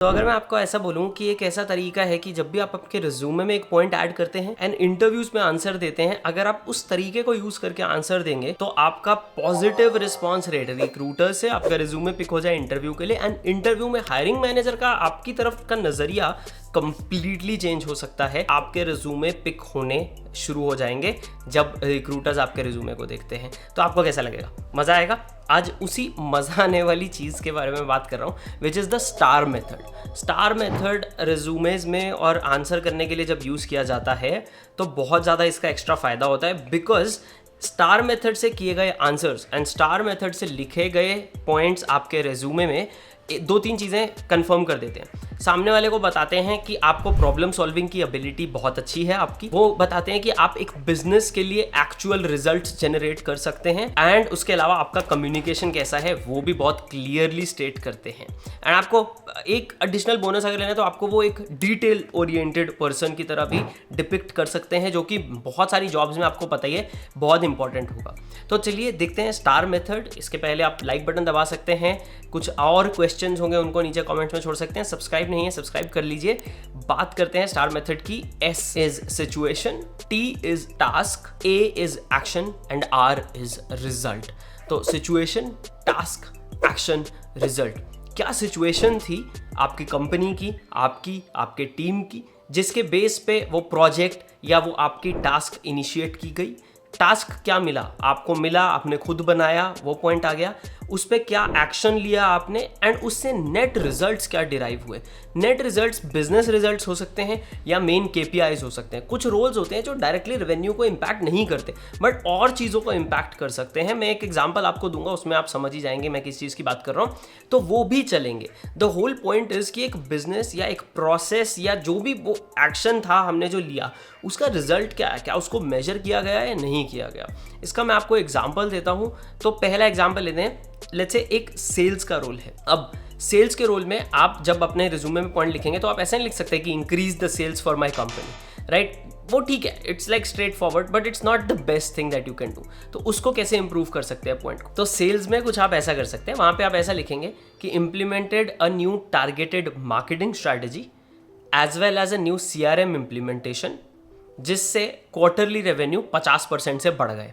तो अगर मैं आपको ऐसा बोलूं कि एक ऐसा तरीका है कि जब भी आप आपके रिज्यूमे में एक पॉइंट ऐड करते हैं एंड इंटरव्यूज में आंसर देते हैं, अगर आप उस तरीके को यूज करके आंसर देंगे तो आपका पॉजिटिव रिस्पांस रेट रिक्रूटर से आपका रिज्यूमे पिक हो जाए इंटरव्यू के लिए, एंड इंटरव्यू में हायरिंग मैनेजर का आपकी तरफ का नजरिया कंप्लीटली चेंज हो सकता है। आपके रिज्यूमे पिक होने शुरू हो जाएंगे जब रिक्रूटर्स आपके रिज्यूमे को देखते हैं। तो आपको कैसा लगेगा? मजा आएगा? आज उसी मजा आने वाली चीज़ के बारे में बात कर रहा हूँ, which is the star method. Star method resumes में और आंसर करने के लिए जब यूज़ किया जाता है तो बहुत ज़्यादा इसका एक्स्ट्रा फ़ायदा होता है, बिकॉज स्टार मेथड से किए गए आंसर्स एंड स्टार मेथड से लिखे गए पॉइंट्स आपके रिज्यूमे में दो तीन चीज़ें कंफर्म कर देते हैं। सामने वाले को बताते हैं कि आपको प्रॉब्लम सॉल्विंग की एबिलिटी बहुत अच्छी है आपकी, वो बताते हैं कि आप एक बिजनेस के लिए एक्चुअल रिजल्ट्स जनरेट कर सकते हैं, एंड उसके अलावा आपका कम्युनिकेशन कैसा है वो भी बहुत क्लियरली स्टेट करते हैं। एंड आपको एक एडिशनल बोनस अगर लेना है तो आपको वो एक डिटेल ओरिएंटेड पर्सन की तरह भी डिपिक्ट कर सकते हैं, जो कि बहुत सारी जॉब्स में आपको पता ही है बहुत इंपॉर्टेंट होगा। तो चलिए देखते हैं स्टार मेथड। इसके पहले आप लाइक बटन दबा सकते हैं, कुछ और क्वेश्चंस होंगे उनको नीचे कमेंट में छोड़ सकते हैं। सब्सक्राइब नहीं है सब्सक्राइब कर लीजिए। बात करते हैं स्टार मेथड की। S is situation, T is task, A is action and R is result. तो सिचुएशन, टास्क, एक्शन, रिजल्ट। क्या सिचुएशन थी आपकी कंपनी की, आपके टीम की, जिसके बेस पे वो प्रोजेक्ट या वो आपकी टास्क इनिशिएट की गई? टास्क क्या मिला आपको? मिला, आपने खुद बनाया, वो पॉइंट आ गया। उस पर क्या एक्शन लिया आपने, एंड उससे नेट रिजल्ट्स क्या डिराइव हुए? नेट रिजल्ट्स बिजनेस रिजल्ट्स हो सकते हैं या मेन KPIs हो सकते हैं। कुछ रोल्स होते हैं जो डायरेक्टली रेवेन्यू को इम्पैक्ट नहीं करते बट और चीज़ों को इम्पैक्ट कर सकते हैं। मैं एक एग्जांपल आपको दूंगा, उसमें आप समझ ही जाएंगे मैं किस चीज़ की बात कर रहा हूँ, तो वो भी चलेंगे। द होल पॉइंट इज कि एक बिजनेस या एक प्रोसेस या जो भी वो एक्शन था हमने जो लिया, उसका रिजल्ट क्या है, क्या उसको मेजर किया गया या नहीं किया गया। इसका मैं आपको एग्जाम्पल देता हूँ। तो पहला एग्जाम्पल लेते हैं, लेट्स से एक सेल्स का रोल है। अब सेल्स के रोल में आप जब अपने रिज्यूमे में पॉइंट लिखेंगे तो आप ऐसा नहीं लिख सकते कि increase the sales for my company, right? वो ठीक है, it's like straight forward, but it's not the best thing that you can do. तो उसको कैसे इंप्रूव कर सकते हैं पॉइंट को? तो सेल्स में कुछ आप ऐसा कर सकते हैं, वहां पे आप ऐसा लिखेंगे कि implemented a new targeted marketing strategy as well as a new CRM implementation, जिससे क्वार्टरली रेवेन्यू 50% से बढ़ गए।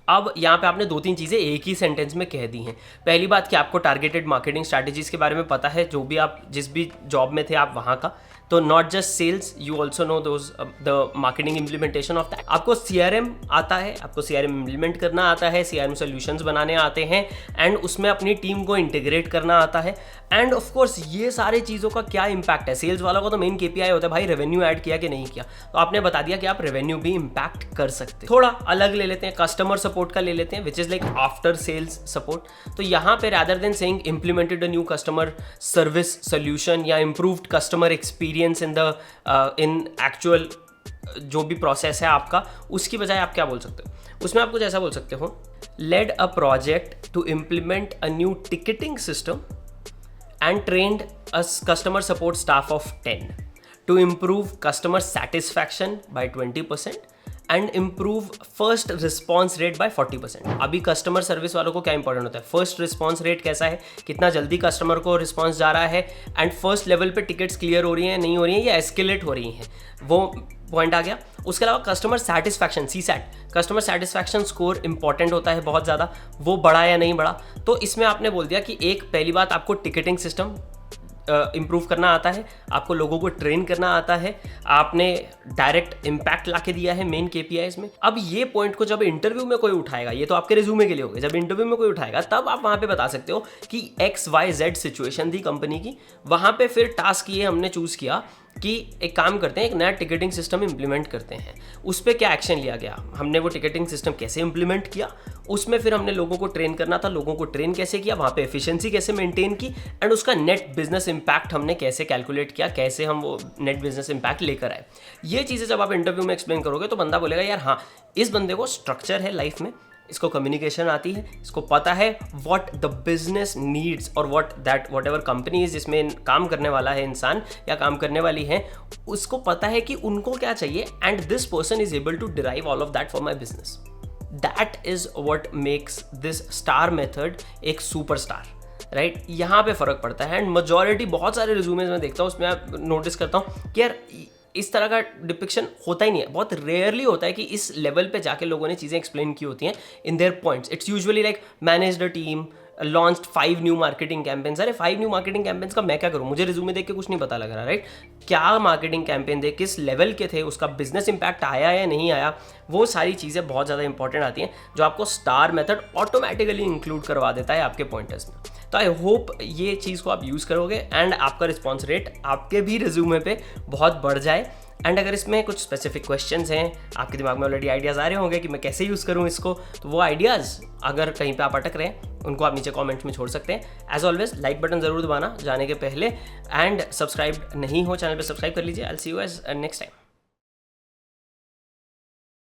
अब यहाँ पे आपने दो तीन चीज़ें एक ही सेंटेंस में कह दी हैं। पहली बात कि आपको टारगेटेड मार्केटिंग स्ट्रैटेजीज के बारे में पता है, जो भी आप जिस भी जॉब में थे आप वहाँ का। तो not just sales, you also know those the marketing implementation of that. आपको CRM आता है, आपको CRM इम्प्लीमेंट करना आता है, CRM सोल्यूशंस बनाने आते हैं, एंड उसमें अपनी टीम को इंटीग्रेट करना आता है। एंड ऑफ कोर्स ये सारी चीज़ों का क्या इंपैक्ट है? सेल्स वालों का तो मेन KPI होता है भाई रेवेन्यू ऐड किया कि नहीं किया। तो आपने बता दिया कि आप रेवेन्यू भी इंपैक्ट कर सकते हैं। थोड़ा अलग ले लेते हैं, कस्टमर सपोर्ट का ले लेते हैं, which is like after sales support. तो यहाँ पे rather than saying implemented a new customer service solution या improved customer experience in actual जो भी प्रोसेस है आपका, उसकी बजाय आप क्या बोल सकते हो? उसमें आप कुछ ऐसा बोल सकते हो, led a project to implement a new ticketing system and trained a customer support staff of 10 to improve customer satisfaction by 20% and improve first response rate by 40%। अभी कस्टमर सर्विस वालों को क्या इंपॉर्टेंट होता है? फर्स्ट रिस्पॉन्स रेट कैसा है, कितना जल्दी कस्टमर को रिस्पॉन्स जा रहा है, एंड फर्स्ट लेवल पे टिकट्स क्लियर हो रही हैं नहीं हो रही हैं या एस्केलेट हो रही हैं, वो पॉइंट आ गया। उसके अलावा customer satisfaction, CSAT, customer satisfaction score important होता है बहुत ज़्यादा, वो बढ़ा या नहीं बढ़ा। तो इसमें आपने बोल दिया कि एक पहली बात आपको टिकटिंग सिस्टम इम्प्रूव करना आता है, आपको लोगों को ट्रेन करना आता है, आपने डायरेक्ट इम्पैक्ट लाके दिया है मेन KPIs में। अब ये पॉइंट को जब इंटरव्यू में कोई उठाएगा, ये तो आपके रिज्यूमे के लिए हो गया, जब इंटरव्यू में कोई उठाएगा तब आप वहाँ पे बता सकते हो कि XYZ सिचुएशन थी कंपनी की, वहाँ पे फिर टास्क ये हमने चूज़ किया कि एक काम करते हैं, एक नया टिकटिंग सिस्टम इंप्लीमेंट करते हैं। उस पर क्या एक्शन लिया गया, हमने वो टिकटिंग सिस्टम कैसे इंप्लीमेंट किया, उसमें फिर हमने लोगों को ट्रेन करना था, लोगों को ट्रेन कैसे किया, वहाँ पे एफिशिएंसी कैसे मेंटेन की, एंड उसका नेट बिजनेस इंपैक्ट हमने कैसे कैलकुलेट किया, कैसे हम वो नेट बिजनेस इंपैक्ट लेकर आए। ये चीज़ें जब आप इंटरव्यू में एक्सप्लेन करोगे तो बंदा बोलेगा यार हाँ, इस बंदे को स्ट्रक्चर है लाइफ में, इसको कम्युनिकेशन आती है, इसको पता है व्हाट द बिजनेस नीड्स और वट एवर कंपनी जिसमें काम करने वाला है इंसान या काम करने वाली है, उसको पता है कि उनको क्या चाहिए, and this person is able to derive all of that for my business. That is what makes this star method एक सुपरस्टार। राइट, यहाँ पे फ़र्क पड़ता है। एंड मेजॉरिटी बहुत सारे रिज्यूमेज में देखता हूँ, उसमें आप नोटिस करता हूँ कि यार इस तरह का डिपिक्शन होता ही नहीं है, बहुत रेयरली होता है कि इस लेवल पे जाके लोगों ने चीज़ें एक्सप्लेन की होती हैं in their points. It's usually like manage the team, launched 5 new marketing campaigns. अरे 5 न्यू मार्केटिंग कैंपेन्स का मैं क्या करूँ, मुझे रिज्यूमे देख के कुछ नहीं पता लग रहा, राइट? क्या मार्केटिंग कैंपेन थे, किस लेवल के थे, उसका बिजनेस इंपैक्ट आया या नहीं आया, वो सारी चीज़ें बहुत ज़्यादा इंपॉर्टेंट आती हैं, जो आपको स्टार मेथड ऑटोमेटिकली इंक्लूड करवा देता है आपके पॉइंटर्स में। तो आई होप ये चीज़ को आप यूज़ करोगे एंड आपका रिस्पॉन्स रेट आपके भी रिज्यूमे पे बहुत बढ़ जाए। एंड अगर इसमें कुछ स्पेसिफिक क्वेश्चंस हैं, आपके दिमाग में ऑलरेडी आइडियाज़ आ रहे होंगे कि मैं कैसे यूज़ करूँ इसको, तो वो आइडियाज़ अगर कहीं पे आप अटक रहे हैं उनको आप नीचे कमेंट्स में छोड़ सकते हैं। एज ऑलवेज लाइक बटन ज़रूर दबाना जाने के पहले, एंड सब्सक्राइब नहीं हो चैनल पे सब्सक्राइब कर लीजिए। I will see you as next time.